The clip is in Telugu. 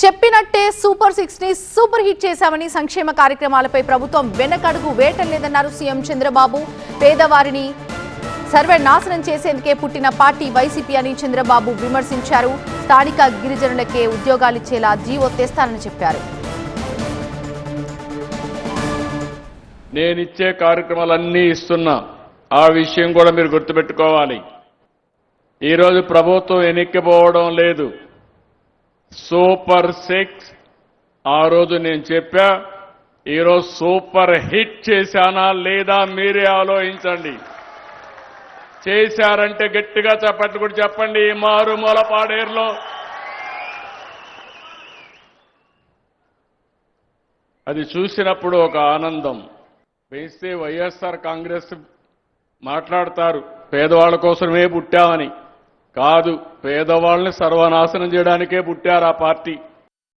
చెప్పినట్టే సూపర్ 6 ని సూపర్ హిట్ చేశామని సంక్షేమ కార్యక్రమాలపై ప్రభుత్వం వెనకడుగు వేయటం లేదన్నారు సీఎం చంద్రబాబు. పేదవారిని సర్వనాశనం చేసేందుకే పుట్టిన పార్టీ వైసీపీ అని చంద్రబాబు విమర్శించారు. స్థానిక గిరిజనులకే ఉద్యోగాలిచ్చేలా జీవో తెస్తానని చెప్పారు. నేనిచ్చే కార్యక్రమాలన్నీ ఇస్తున్నా, ఆ విషయం కూడా మీరు గుర్తుపెట్టుకోవాలి. ఈరోజు ప్రభుత్వం ఎన్నికపోవడం లేదు. సూపర్ 6 ఆ రోజు నేను చెప్పా, ఈరోజు సూపర్ హిట్ చేశానా లేదా మీరే ఆలోచించండి. చేశారంటే గట్టిగా చప్పట్లు కూడా చెప్పండి. మారుమూల పాడేరులో అది చూసినప్పుడు ఒక ఆనందం వేస్తే. వైఎస్ఆర్ కాంగ్రెస్ మాట్లాడతారు పేదవాళ్ళ కోసమే పుట్టామని. కాదు, పేదవాళ్ళని సర్వనాశనం చేయడానికే పుట్టారు ఆ పార్టీ.